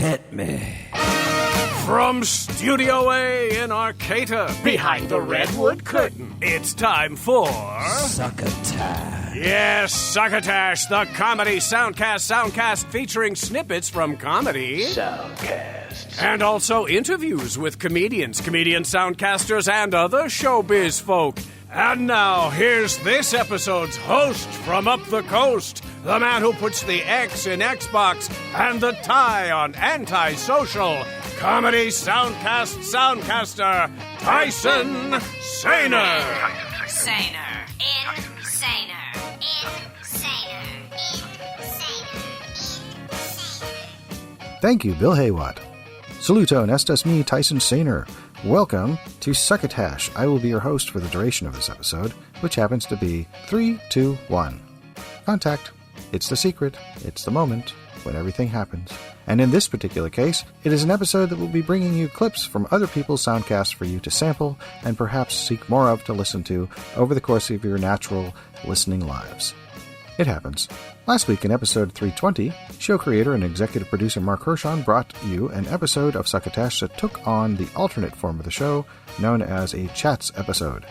Hit me. From Studio A in Arcata, behind the redwood curtain, it's time for... Succotash. Yes, Succotash, the Comedy Soundcast Soundcast featuring snippets from comedy... Soundcasts. And also interviews with comedians, comedian soundcasters, and other showbiz folk. And now, here's this episode's host from up the coast, the man who puts the X in Xbox and the tie on antisocial, Comedy Soundcast Soundcaster, Tyson Saner. Saner. Saner. Thank you, Bill Haywatt. Saluton, estas me, Tyson Saner. Welcome to Succotash. I will be your host for the duration of this episode, which happens to be 3, 2, 1. Contact. It's the secret. It's the moment when everything happens. And in this particular case, it is an episode that will be bringing you clips from other people's soundcasts for you to sample and perhaps seek more of to listen to over the course of your natural listening lives. It happens. Last week in episode 320, show creator and executive producer Mark Hershon brought you an episode of Succotash that took on the alternate form of the show, known as a Chats episode.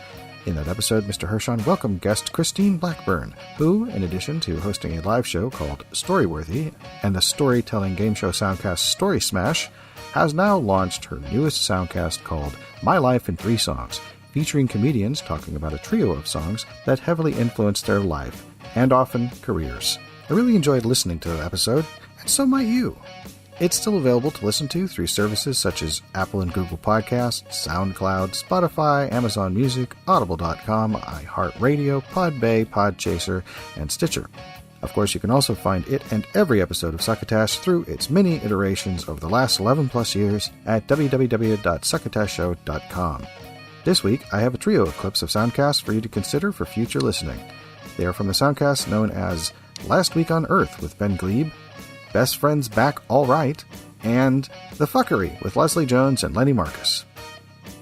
In that episode, Mr. Hershon welcomed guest Christine Blackburn, who, in addition to hosting a live show called Storyworthy and the storytelling game show soundcast Story Smash, has now launched her newest soundcast called My Life in 3 Songs, featuring comedians talking about a trio of songs that heavily influenced their life and often careers. I really enjoyed listening to the episode, and so might you. It's still available to listen to through services such as Apple and Google Podcasts, SoundCloud, Spotify, Amazon Music, Audible.com, iHeartRadio, Podbay, Podchaser, and Stitcher. Of course, you can also find it and every episode of Succotash through its many iterations over the last 11 plus years at www.succotashshow.com. This week, I have a trio of clips of soundcasts for you to consider for future listening. They are from the soundcast known as Last Week on Earth with Ben Gleib, Best Friends Back All Right, and The Fckry with Leslie Jones and Lenny Marcus.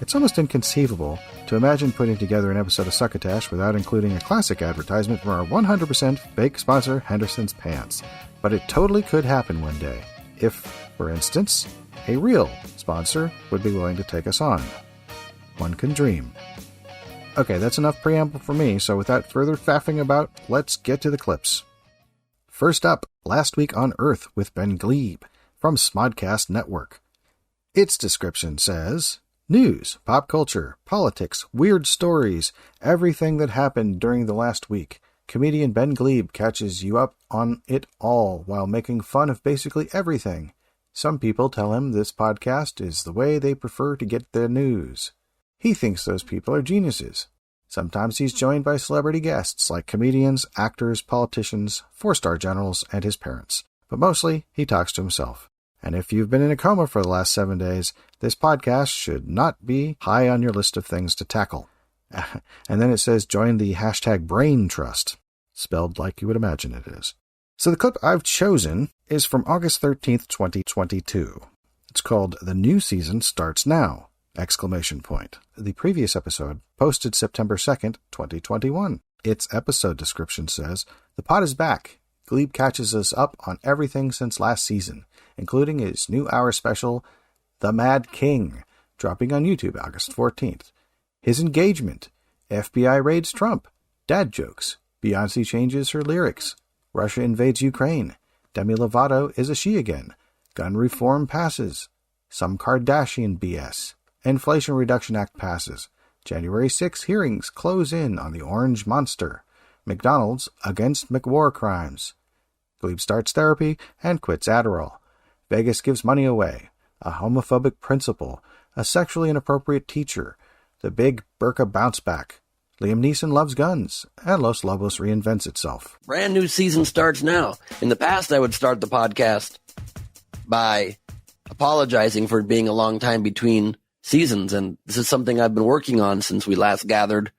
It's almost inconceivable to imagine putting together an episode of Succotash without including a classic advertisement from our 100% fake sponsor, Henderson's Pants. But it totally could happen one day, if, for instance, a real sponsor would be willing to take us on. One can dream. Okay, that's enough preamble for me, so without further faffing about, let's get to the clips. First up, Last Week on Earth with Ben Gleib from Smodcast Network. Its description says, news, pop culture, politics, weird stories, everything that happened during the last week. Comedian Ben Gleib catches you up on it all while making fun of basically everything. Some people tell him this podcast is the way they prefer to get their news. He thinks those people are geniuses. Sometimes he's joined by celebrity guests like comedians, actors, politicians, 4-star generals, and his parents. But mostly, he talks to himself. And if you've been in a coma for the last 7 days, this podcast should not be high on your list of things to tackle. And then it says join the hashtag Brain Trust, spelled like you would imagine it is. So the clip I've chosen is from August 13th, 2022. It's called The New Season Starts Now! The previous episode posted September 2nd, 2021. Its episode description says, the pod is back. Gleib catches us up on everything since last season, including his new hour special, The Mad King, dropping on YouTube August 14th. His engagement, FBI raids Trump, dad jokes, Beyoncé changes her lyrics, Russia invades Ukraine, Demi Lovato is a she again, gun reform passes, some Kardashian BS, Inflation Reduction Act passes. January 6 hearings close in on the Orange Monster. McDonald's against McWar crimes. Gleib starts therapy and quits Adderall. Vegas gives money away. A homophobic principal. A sexually inappropriate teacher. The big Burka bounce back. Liam Neeson loves guns. And Los Lobos reinvents itself. Brand new season starts now. In the past, I would start the podcast by apologizing for it being a long time between seasons, and this is something I've been working on since we last gathered,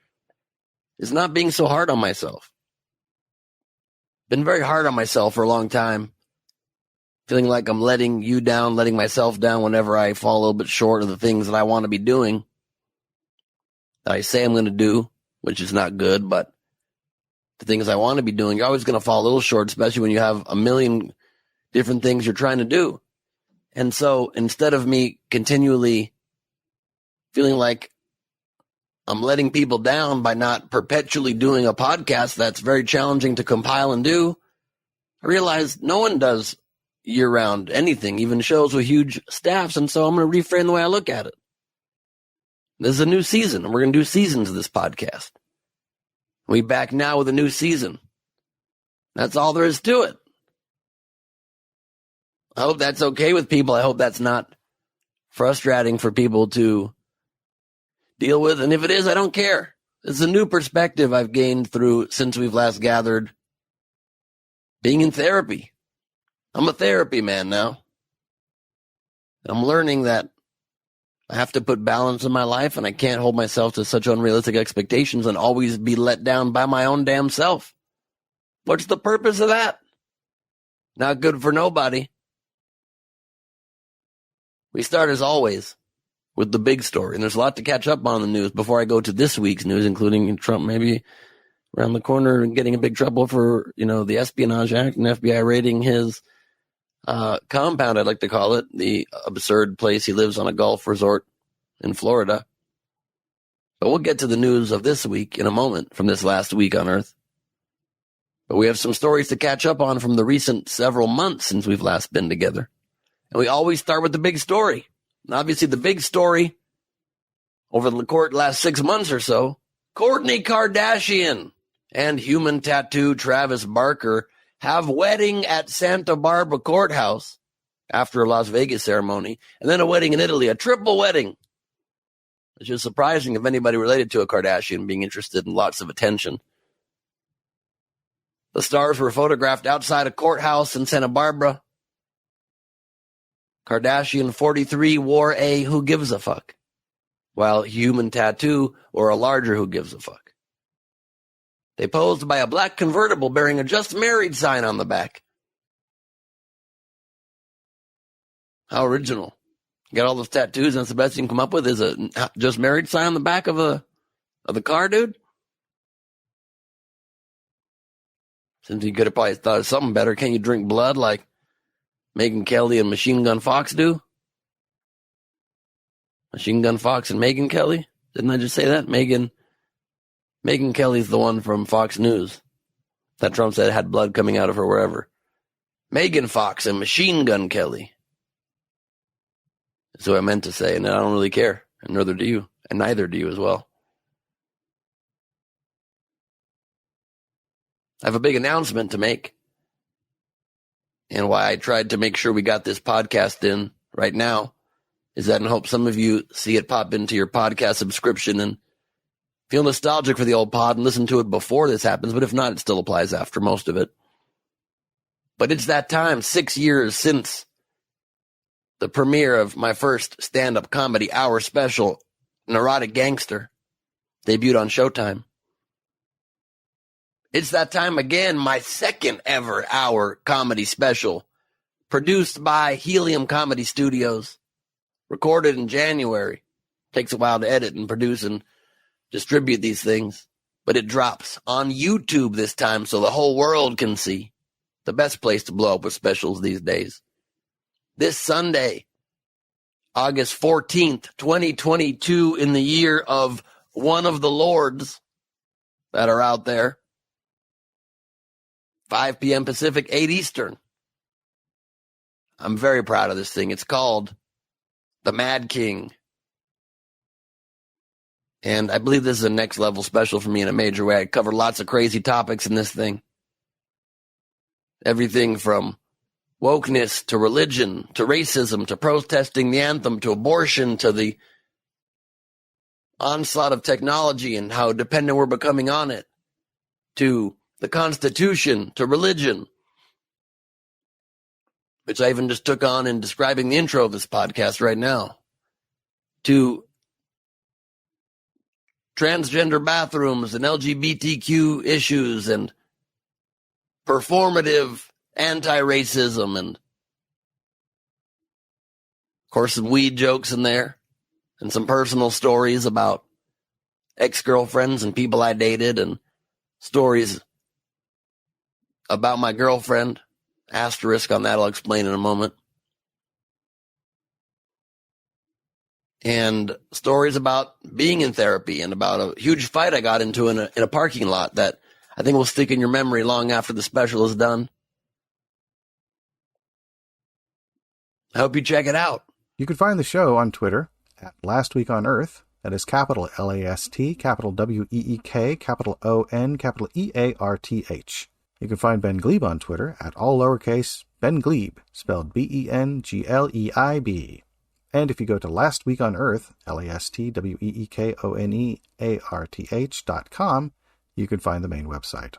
is not being so hard on myself. Been very hard on myself for a long time, feeling like I'm letting you down, letting myself down whenever I fall a little bit short of the things that I want to be doing, that I say I'm going to do, which is not good, but the things I want to be doing, you're always going to fall a little short, especially when you have a million different things you're trying to do. And so instead of me continually feeling like I'm letting people down by not perpetually doing a podcast that's very challenging to compile and do, I realized no one does year-round anything, even shows with huge staffs, and so I'm going to reframe the way I look at it. This is a new season, and we're going to do seasons of this podcast. We back now with a new season. That's all there is to it. I hope that's okay with people. I hope that's not frustrating for people to deal with. And if it is, I don't care. It's a new perspective I've gained since we've last gathered being in therapy. I'm a therapy man now. I'm learning that I have to put balance in my life, and I can't hold myself to such unrealistic expectations and always be let down by my own damn self. What's the purpose of that? Not good for nobody. We start, as always, with the big story, and there's a lot to catch up on in the news before I go to this week's news, including Trump maybe around the corner and getting in big trouble for, the Espionage Act and FBI raiding his compound, I'd like to call it, the absurd place he lives on, a golf resort in Florida. But we'll get to the news of this week in a moment, from this last week on Earth. But we have some stories to catch up on from the recent several months since we've last been together. And we always start with the big story. And obviously the big story over the last 6 months or so, Kourtney Kardashian and human tattoo Travis Barker have wedding at Santa Barbara Courthouse after a Las Vegas ceremony, and then a wedding in Italy, a triple wedding, which is surprising if anybody related to a Kardashian being interested in lots of attention. The stars were photographed outside a courthouse in Santa Barbara. Kardashian 43 wore a "Who Gives a Fuck," while human tattoo wore a larger "Who Gives a Fuck." They posed by a black convertible bearing a "Just Married" sign on the back. How original. You got all those tattoos, and that's the best you can come up with is a "Just Married" sign on the back of the car, dude? Since you could have probably thought of something better, can't you drink blood like Megyn Kelly and Machine Gun Fox do? Machine Gun Fox and Megyn Kelly? Didn't I just say that? Megyn Kelly's the one from Fox News that Trump said had blood coming out of her wherever. Megan Fox and Machine Gun Kelly. That's what I meant to say, and I don't really care, and neither do you, and neither do you as well. I have a big announcement to make, and why I tried to make sure we got this podcast in right now is that in hope some of you see it pop into your podcast subscription and feel nostalgic for the old pod and listen to it before this happens, but if not, it still applies after most of it. But it's that time, 6 years since the premiere of my first stand-up comedy hour special, Neurotic Gangster, debuted on Showtime. It's that time again, my second ever hour comedy special, produced by Helium Comedy Studios, recorded in January. Takes a while to edit and produce and distribute these things, but it drops on YouTube this time so the whole world can see. The best place to blow up with specials these days. This Sunday, August 14th, 2022, in the year of one of the Lords that are out there, 5 p.m. Pacific, 8 Eastern. I'm very proud of this thing. It's called The Mad King. And I believe this is a next level special for me in a major way. I cover lots of crazy topics in this thing. Everything from wokeness to religion to racism to protesting the anthem to abortion to the onslaught of technology and how dependent we're becoming on it, to the Constitution, to religion, which I even just took on in describing the intro of this podcast right now, to transgender bathrooms and LGBTQ issues and performative anti-racism and, of course, some weed jokes in there and some personal stories about ex-girlfriends and people I dated and stories about my girlfriend. Asterisk on that, I'll explain in a moment. and stories about being in therapy and about a huge fight I got into in a parking lot that I think will stick in your memory long after the special is done. I hope you check it out. You can find the show on Twitter at Last Week on Earth. That is capital LAST, capital WEEK, capital ON, capital EARTH. You can find Ben Gleib on Twitter at all lowercase Ben Gleib, spelled BENGLEIB. And if you go to Last Week on Earth, LASTWEEKONEARTH.com, you can find the main website.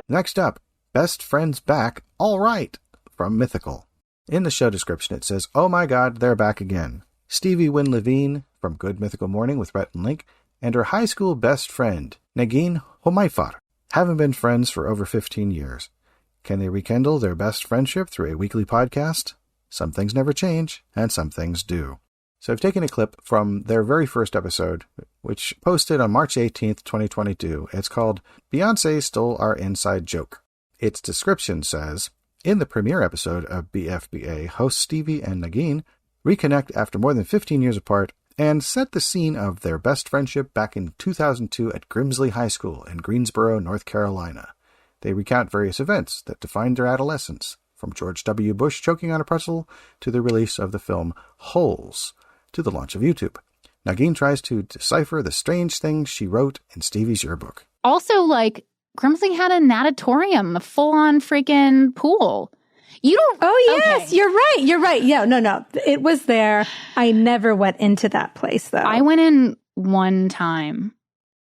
Next up, Best Friends Back, All Right, from Mythical. In the show description it says, "Oh my god, they're back again. Stevie Wynn Levine from Good Mythical Morning with Rhett and Link and her high school best friend, Negin Homaifar, haven't been friends for over 15 years. Can they rekindle their best friendship through a weekly podcast? Some things never change, and some things do." So I've taken a clip from their very first episode, which posted on March 18th, 2022. It's called Beyonce Stole Our Inside Joke. Its description says, in the premiere episode of BFBA, hosts Stevie and Negin reconnect after more than 15 years apart and set the scene of their best friendship back in 2002 at Grimsley High School in Greensboro, North Carolina. They recount various events that defined their adolescence, from George W. Bush choking on a pretzel to the release of the film Holes, to the launch of YouTube. Negin tries to decipher the strange things she wrote in Stevie's yearbook. Also, Grimsley had a natatorium, a full-on freaking pool. You don't... Oh, yes, okay. You're right. Yeah, no. It was there. I never went into that place, though. I went in one time,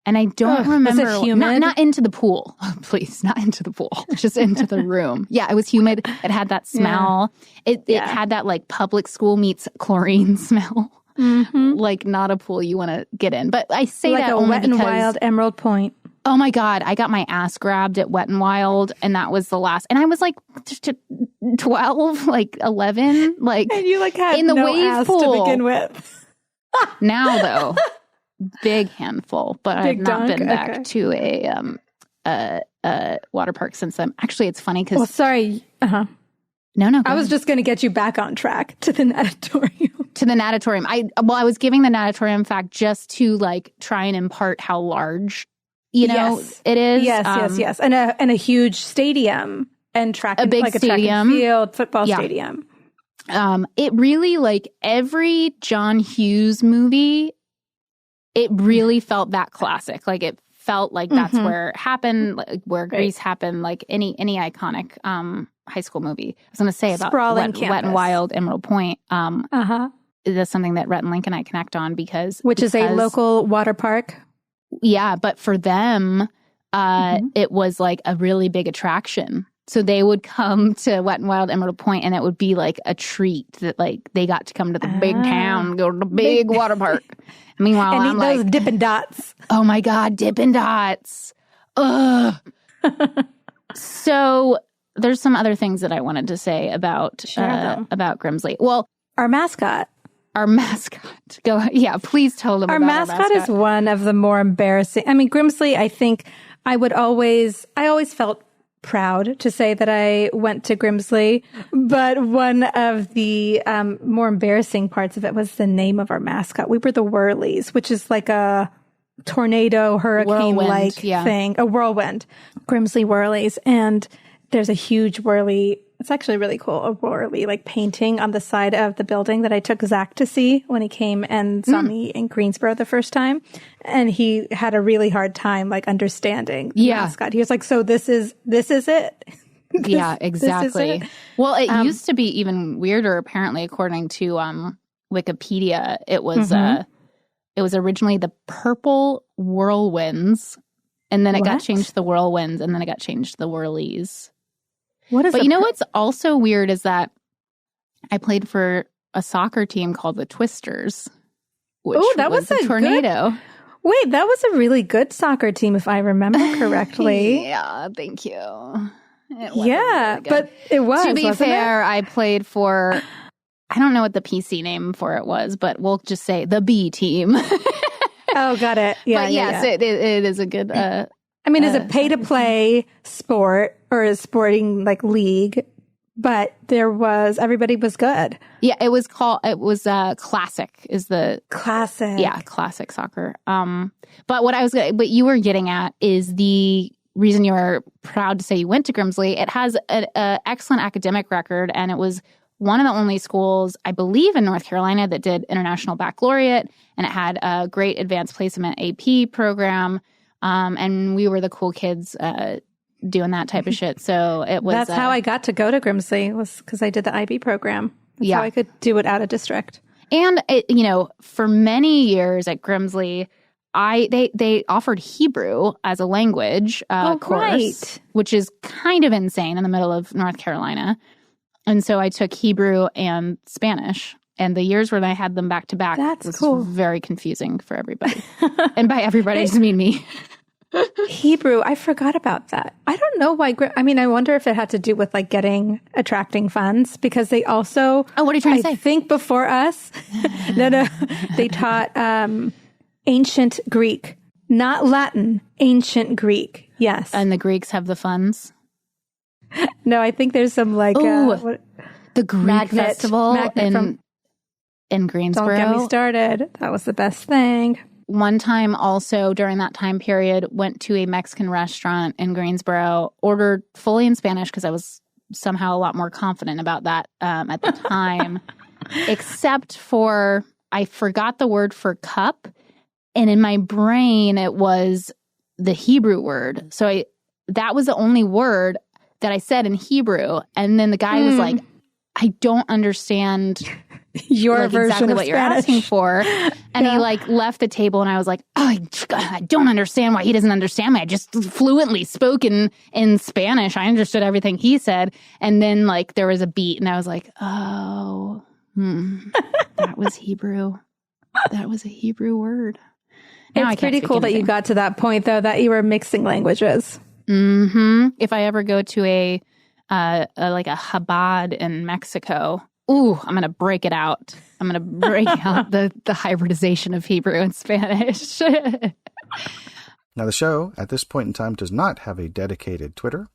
and I don't remember... Was it humid? Not into the pool. Please, not into the pool. Just into the room. Yeah, it was humid. It had that smell. Yeah. It had that, public school meets chlorine smell. Mm-hmm. Not a pool you want to get in. But I say that only Wet because... and Wild Emerald Point. Oh my God, I got my ass grabbed at Wet n Wild, and that was the last. And I was 12, 11, and you had in the no wave ass pool to begin with. Now though, big handful, but I've not been back to a water park since then. Actually, it's funny because. Well, sorry. No. I was just going to get you back on track to the natatorium. To the natatorium. I was giving the natatorium fact just to try and impart how large. it is. Yes. And a huge stadium and track. A big stadium. Track and field, football stadium. It really, every John Hughes movie, it really felt that classic. It felt like that's where it happened, where Grease happened, any iconic high school movie. I was going to say about Wet and Wild, Emerald Point. That's something that Rhett and Link and I connect on because is a local water park. Yeah, but for them, it was a really big attraction. So they would come to Wet n Wild Emerald Point, and it would be a treat that they got to come to the big town, go to the big water park. Meanwhile, and I'm those Dippin' Dots. Oh my God, Dippin' Dots! Ugh. So there's some other things that I wanted to say about Grimsley. Well, our mascot. Go, yeah. Please tell them. Our about mascot. Our mascot is one of the more embarrassing. I mean, Grimsley. I think I always felt proud to say that I went to Grimsley, but one of the more embarrassing parts of it was the name of our mascot. We were the Whirlies, which is a tornado, hurricane-like thing, a whirlwind. Grimsley Whirlies, and there's a huge whirly. It's actually really cool. A whirly painting on the side of the building that I took Zach to see when he came and saw me in Greensboro the first time. And he had a really hard time understanding the mascot. He was like, "So this is it." Yeah, exactly. Well, it used to be even weirder, apparently, according to Wikipedia. It was originally the Purple Whirlwinds, and then it got changed to the Whirlwinds, and then it got changed to the Whirlies. But you know what's also weird is that I played for a soccer team called the Twisters, which was a tornado. Wait, that was a really good soccer team, if I remember correctly. Yeah, thank you. Yeah, really, but it was. To be fair, I played for, I don't know what the PC name for it was, but we'll just say the B team. Oh, got it. Yeah, but yes, it is a good... is a pay-to-play sport or a sporting league, but everybody was good. Yeah, it was classic is the classic. Yeah, classic soccer. But what you were getting at is the reason you're proud to say you went to Grimsley. It has an excellent academic record, and it was one of the only schools, I believe, in North Carolina that did International Baccalaureate, and it had a great advanced placement AP program, and we were the cool kids doing that type of shit. So it was... That's how I got to go to Grimsley, was because I did the IB program. That's how I could do it out of district. And, for many years at Grimsley, they offered Hebrew as a language course, which is kind of insane in the middle of North Carolina. And so I took Hebrew and Spanish, and the years when I had them back to back was very confusing for everybody. And by everybody, I just mean me. Hebrew, I forgot about that. I don't know why. I wonder if it had to do with attracting funds, because they also. Oh, what are you trying to say? I think before us, no, they taught ancient Greek, not Latin, ancient Greek. Yes, and the Greeks have the funds. No, I think there's some the Greek festival in Greensboro. Don't get me started. That was the best thing. One time also during that time period, went to a Mexican restaurant in Greensboro, ordered fully in Spanish because I was somehow a lot more confident about that at the time, except for I forgot the word for cup. And in my brain, it was the Hebrew word. So that was the only word that I said in Hebrew. And then the guy was like, I don't understand your version exactly of what Spanish. You're asking for. And he left the table, and I was like, oh, I don't understand why he doesn't understand me. I just fluently spoke in Spanish. I understood everything he said. And then there was a beat, and I was like, oh, that was Hebrew. That was a Hebrew word. Now it's pretty cool that you got to that point, though, that you were mixing languages. Mm-hmm. If I ever go to a Chabad in Mexico, I'm going to break it out. I'm going to break out the hybridization of Hebrew and Spanish. Now, the show at this point in time does not have a dedicated Twitter,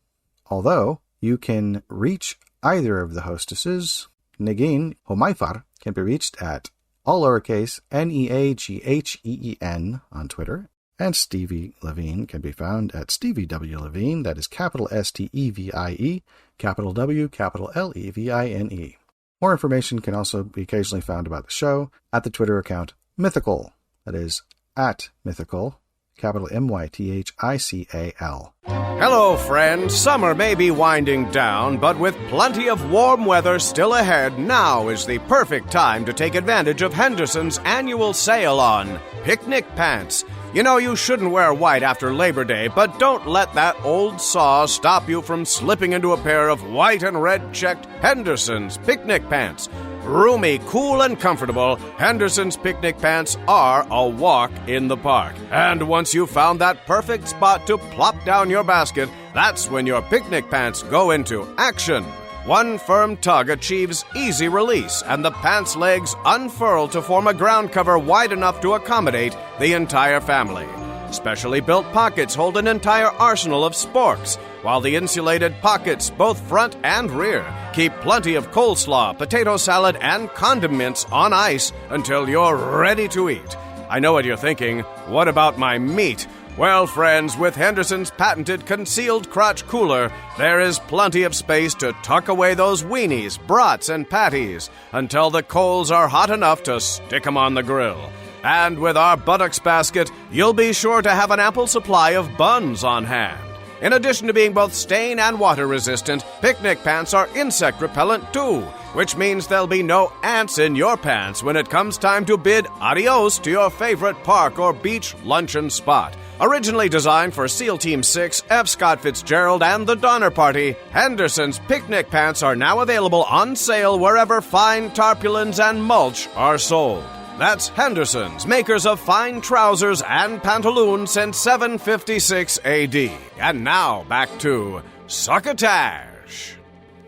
although you can reach either of the hostesses. Negin Homaifar can be reached at all lowercase Neagheen on Twitter. And Stevie Levine can be found at Stevie W. Levine. That is capital STEVIE, capital W, capital LEVINE. More information can also be occasionally found about the show at the Twitter account Mythical. That is at Mythical, capital MYTHICAL. Hello, friends. Summer may be winding down, but with plenty of warm weather still ahead, now is the perfect time to take advantage of Henderson's annual sale on picnic pants. You know you shouldn't wear white after Labor Day, but don't let that old saw stop you from slipping into a pair of white and red checked Henderson's picnic pants. Roomy, cool, and comfortable, Henderson's picnic pants are a walk in the park. And once you've found that perfect spot to plop down your basket, that's when your picnic pants go into action. One firm tug achieves easy release, and the pants' legs unfurl to form a ground cover wide enough to accommodate the entire family. Specially built pockets hold an entire arsenal of sporks, while the insulated pockets, both front and rear, keep plenty of coleslaw, potato salad, and condiments on ice until you're ready to eat. I know what you're thinking. What about my meat? Well, friends, with Henderson's patented concealed crotch cooler, there is plenty of space to tuck away those weenies, brats, and patties until the coals are hot enough to stick 'em on the grill. And with our buttocks basket, you'll be sure to have an ample supply of buns on hand. In addition to being both stain and water resistant, picnic pants are insect repellent too, which means there'll be no ants in your pants when it comes time to bid adios to your favorite park or beach luncheon spot. Originally designed for SEAL Team 6, F. Scott Fitzgerald, and the Donner Party, Henderson's picnic pants are now available on sale wherever fine tarpaulins and mulch are sold. That's Henderson's, makers of fine trousers and pantaloons since 756 AD. And now, back to Succotash.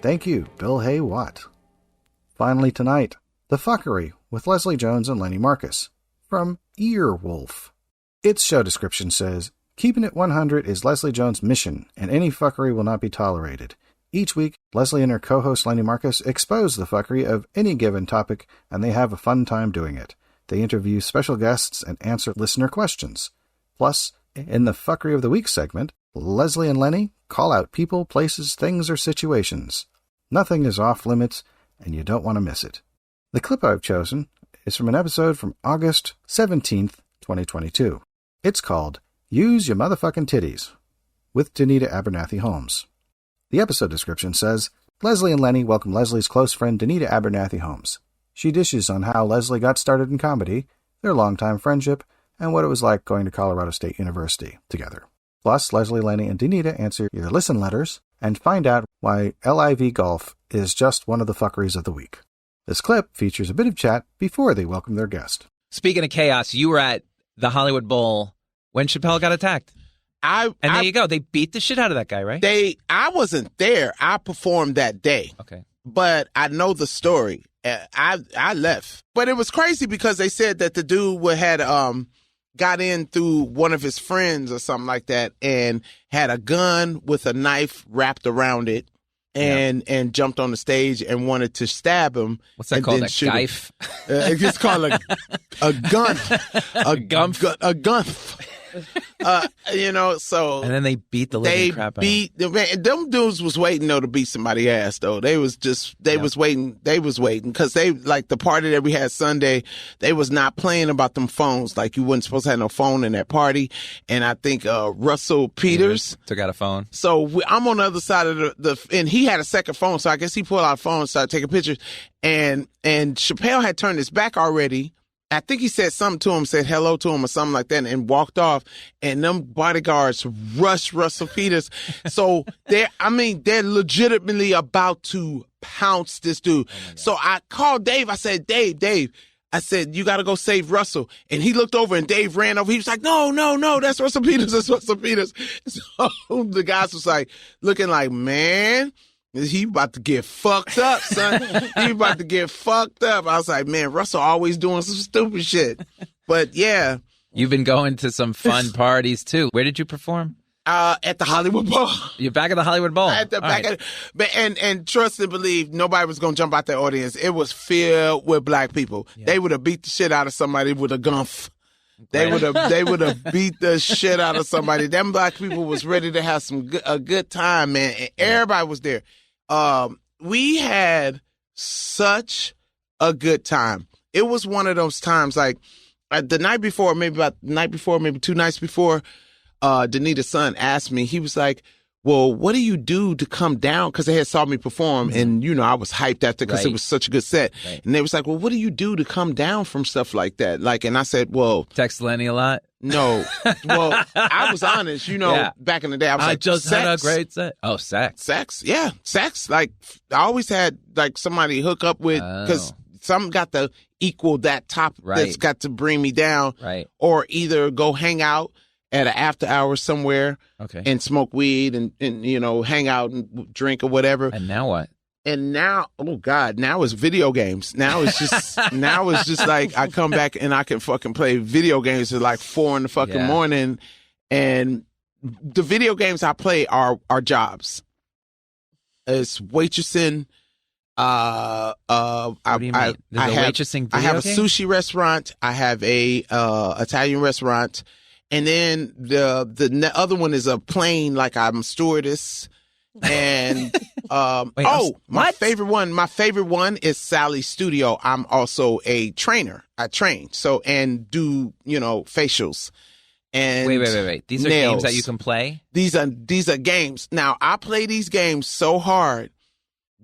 Thank you, Bill Hay Watt. Finally tonight, The Fckry with Leslie Jones and Lenny Marcus from Earwolf. Its show description says, "Keeping it 100 is Leslie Jones' mission, and any fuckery will not be tolerated. Each week, Leslie and her co-host Lenny Marcus expose the fuckery of any given topic, and they have a fun time doing it. They interview special guests and answer listener questions. Plus, in the Fuckery of the Week segment, Leslie and Lenny call out people, places, things, or situations. Nothing is off limits, and you don't want to miss it. The clip I've chosen is from an episode from August 17th, 2022. It's called Use Your Motherfucking Titties, with Danita Abernathy Holmes. The episode description says, Leslie and Lenny welcome Leslie's close friend Danita Abernathy Holmes. She dishes on how Leslie got started in comedy, their longtime friendship, and what it was like going to Colorado State University together. Plus, Leslie, Lenny, and Danita answer your listen letters and find out why LIV Golf is just one of the fuckeries of the week. This clip features a bit of chat before they welcome their guest. Speaking of chaos, you were at the Hollywood Bowl when Chappelle got attacked. There you go. They beat the shit out of that guy, right? I wasn't there. I performed that day. Okay. But I know the story. I left. But it was crazy because they said that the dude had got in through one of his friends or something like that and had a gun with a knife wrapped around it and jumped on the stage and wanted to stab him. What's that called? A knife? It's called a gun. A gun. So and then they beat the living crap out. Them dudes was waiting though to beat somebody's ass though. They was waiting because they like the party that we had Sunday. They was not playing about them phones. Like you wasn't supposed to have no phone in that party. And I think Russell Peters took out a phone. So I'm on the other side of and he had a second phone. So I guess he pulled out a phone and started taking pictures. And Chappelle had turned his back already. I think he said something to him, said hello to him or something like that, and walked off. And them bodyguards rushed Russell Peters. So they're legitimately about to pounce this dude. So I called Dave. I said, Dave. I said, you got to go save Russell. And he looked over and Dave ran over. He was like, no, that's Russell Peters. That's Russell Peters. So the guys was like, looking like, man, he about to get fucked up, son. He about to get fucked up. I was like, man, Russell always doing some stupid shit. But yeah. You've been going to some fun parties too. Where did you perform? At the Hollywood Bowl. You're back at the Hollywood Bowl. And trust and believe, nobody was going to jump out the audience. It was filled with black people. Yeah. They would have beat the shit out of somebody with a gun. They would have beat the shit out of somebody. Them black people was ready to have a good time, man. And everybody was there. We had such a good time. It was one of those times like the night before, maybe 2 nights before, Danita's son asked me, he was like, well, what do you do to come down? Because they had saw me perform, and, I was hyped after because it was such a good set. Right. And they was like, well, what do you do to come down from stuff like that? And I said, well. Text Lenny a lot? No. Well, I was honest, back in the day. I was like, just had a great set. Oh, sex. Sex, yeah. Sex. Like, I always had, somebody hook up with, because some got to equal that top that's got to bring me down. Right. Or either go hang out at an after hours somewhere and smoke weed and hang out and drink or whatever. And now what? And now, oh God, now it's video games. Now it's just like I come back and I can fucking play video games at like 4 in the fucking morning. And the video games I play are jobs. It's waitressing. What do you mean? There's a waitressing video I have a game? sushi restaurant. I have a Italian restaurant. And then the other one is a plane, like I'm stewardess. And my favorite one is Sally's Studio. I'm also a trainer. I train and do facials. And wait. These are nails. Games that you can play? These are games. Now I play these games so hard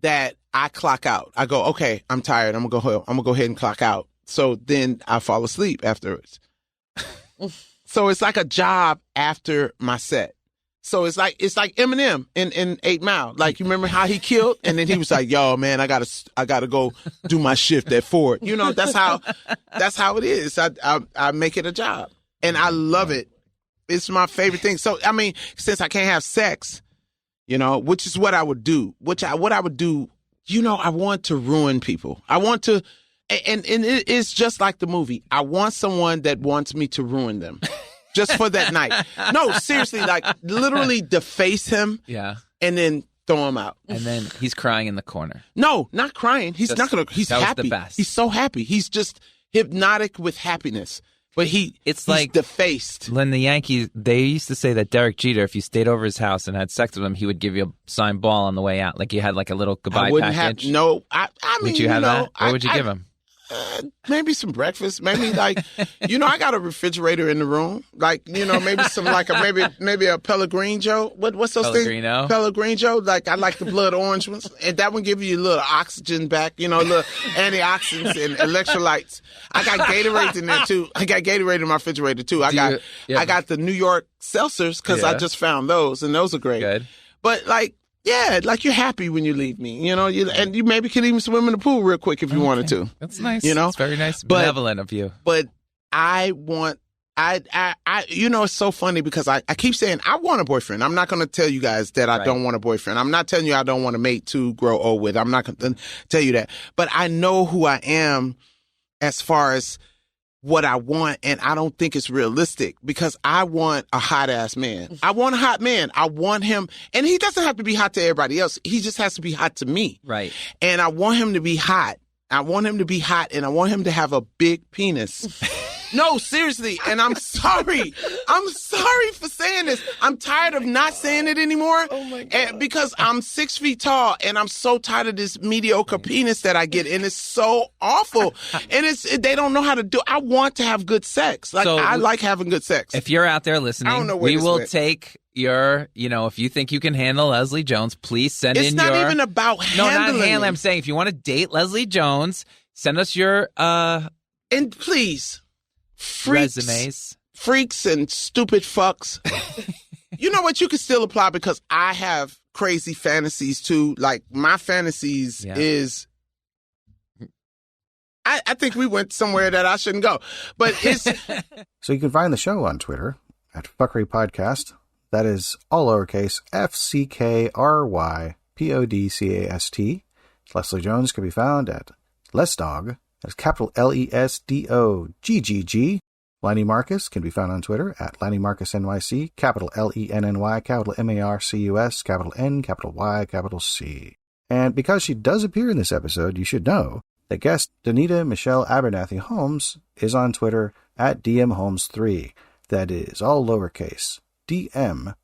that I clock out. I go, okay, I'm tired. I'm gonna go ahead and clock out. So then I fall asleep afterwards. So it's like a job after my set. So it's like Eminem in 8 Mile. Like, you remember how he killed? And then he was like, yo, man, I gotta go do my shift at Ford. That's how it is. I make it a job. And I love it. It's my favorite thing. So, since I can't have sex, which is what I would do, I want to ruin people. I want to, and it is just like the movie. I want someone that wants me to ruin them. Just for that night. No, seriously, like literally deface him. Yeah. And then throw him out. And then he's crying in the corner. No, not crying. He's Just- not gonna. He's that was happy. the best. He's so happy. He's just hypnotic with happiness. But It's he's like defaced. When the Yankees, they used to say that Derek Jeter, if you stayed over his house and had sex with him, he would give you a signed ball on the way out. Like you had like a little goodbye I wouldn't package. have. No, I mean, Would you have that? What would you give him? Maybe some breakfast. Maybe like, I got a refrigerator in the room. Like, maybe some like maybe a Pellegrino. What's those Pellegrino? things? Pellegrino. Like I like the blood orange ones, and that one give you a little oxygen back. Little antioxidants and electrolytes. I got Gatorade in there too. I got Gatorade in my refrigerator too. I got the New York seltzers because I just found those, and those are great. Good. But like. Yeah, like you're happy when you leave me, and you maybe could even swim in the pool real quick if you wanted to. That's nice. It's very nice, benevolent of you. But I want, it's so funny because I keep saying I want a boyfriend. I'm not going to tell you guys that I don't want a boyfriend. I'm not telling you I don't want a mate to grow old with. I'm not going to tell you that. But I know who I am as far as what I want, and I don't think it's realistic because I want a hot ass man. I want a hot man. I want him, and he doesn't have to be hot to everybody else. He just has to be hot to me. Right. And I want him to be hot. I want him to be hot, and I want him to have a big penis. No, seriously. And I'm sorry. I'm sorry for saying this. I'm tired of not saying it anymore. Oh my God. And because I'm 6 feet tall and I'm so tired of this mediocre penis that I get. And it's so awful. And they don't know how to do it. I want to have good sex. Like, I like having good sex. If you're out there listening, I don't know where we this will went. take your, if you think you can handle Leslie Jones, please send It's in not your... even about No, handling. not handling. I'm saying if you want to date Leslie Jones, send us your And please. resumes. Freaks and stupid fucks. You know what? You can still apply because I have crazy fantasies too. Like my fantasies is. I think we went somewhere that I shouldn't go, but it's. So you can find the show on Twitter at Fckry Podcast. That is all lowercase FCKRYPODCAST. Leslie Jones can be found at Lesdog. That's capital LESDOGGG. Lenny Marcus can be found on Twitter at Lenny Marcus NYC, capital LENNY, capital MARCUS, capital N, capital Y, capital C. And because she does appear in this episode, you should know that guest Danita Michelle Abernathy Holmes is on Twitter at DMHolmes3. That is all lowercase DMHOLMES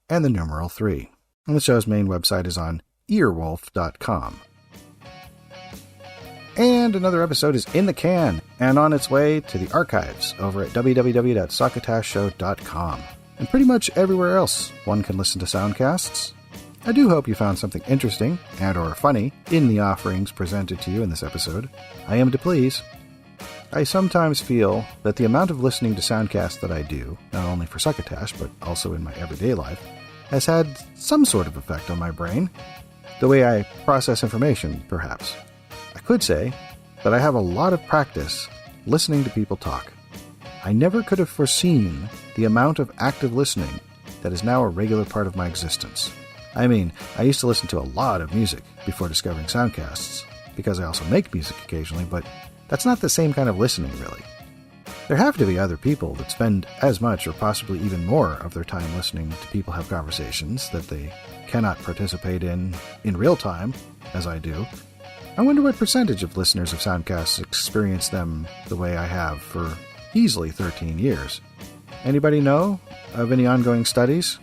and the numeral 3. And the show's main website is on earwolf.com. And another episode is in the can and on its way to the archives over at www.succotashshow.com. And pretty much everywhere else one can listen to soundcasts. I do hope you found something interesting and or funny in the offerings presented to you in this episode. I am to please. I sometimes feel that the amount of listening to soundcasts that I do, not only for Succotash but also in my everyday life, has had some sort of effect on my brain. The way I process information, perhaps. I could say that I have a lot of practice listening to people talk. I never could have foreseen the amount of active listening that is now a regular part of my existence. I mean, I used to listen to a lot of music before discovering soundcasts, because I also make music occasionally, but that's not the same kind of listening, really. There have to be other people that spend as much or possibly even more of their time listening to people have conversations that they cannot participate in real time, as I do. I wonder what percentage of listeners of soundcasts experience them the way I have for easily 13 years. Anybody know of any ongoing studies?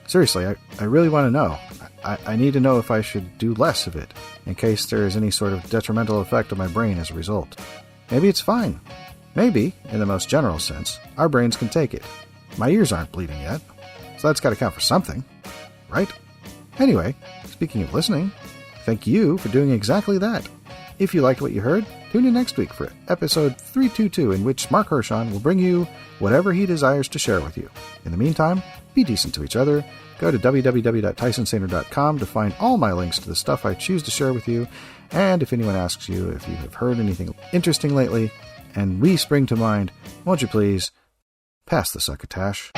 Seriously, I really want to know. I need to know if I should do less of it, in case there is any sort of detrimental effect on my brain as a result. Maybe it's fine. Maybe, in the most general sense, our brains can take it. My ears aren't bleeding yet, so that's got to count for something, right? Anyway, speaking of listening, thank you for doing exactly that. If you liked what you heard, tune in next week for episode 322, in which Mark Hershon will bring you whatever he desires to share with you. In the meantime, be decent to each other. Go to www.tysonsaner.com to find all my links to the stuff I choose to share with you. And if anyone asks you if you have heard anything interesting lately, and we spring to mind, won't you please pass the succotash?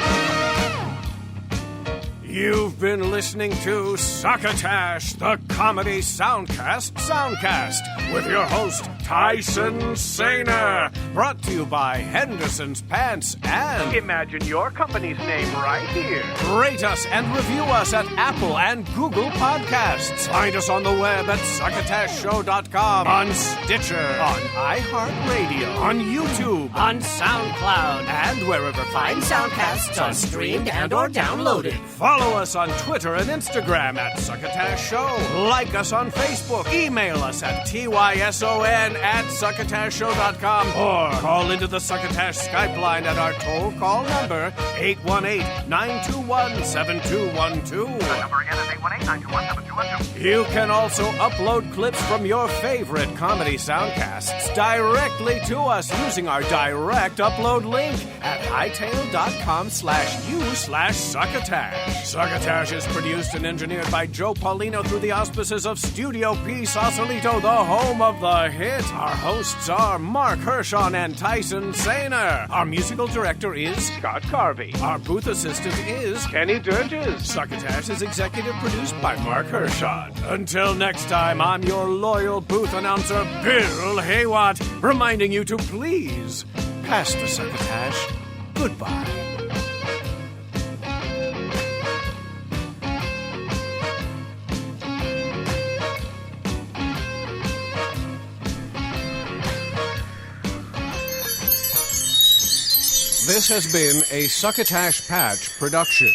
You've been listening to Succotash, the Comedy Soundcast Soundcast, with your host, Tyson Saner. Brought to you by Henderson's Pants and... Imagine your company's name right here. Rate us and review us at Apple and Google Podcasts. Find us on the web at succotashshow.com, on Stitcher, on iHeartRadio, on YouTube, on SoundCloud, and wherever fine soundcasts are streamed and or downloaded. Follow us on Twitter and Instagram at Succotash Show. Like us on Facebook. Email us at tyson@succotashshow.com or call into the Succotash Skype line at our toll call number 818-921-7212. That number again is 818-921-7212. You can also upload clips from your favorite comedy soundcasts directly to us using our direct upload link at hightail.com/u/succotash. Succotash is produced and engineered by Joe Paulino through the auspices of Studio P Sausalito, the home of the hit. Our hosts are Mark Hershon and Tyson Saner. Our musical director is Scott Carvey. Our booth assistant is Kenny Durges. Succotash is executive produced by Mark Hershon. Until next time, I'm your loyal booth announcer, Bill Haywatt, reminding you to please pass the Succotash. Goodbye. This has been a Succotash Patch production.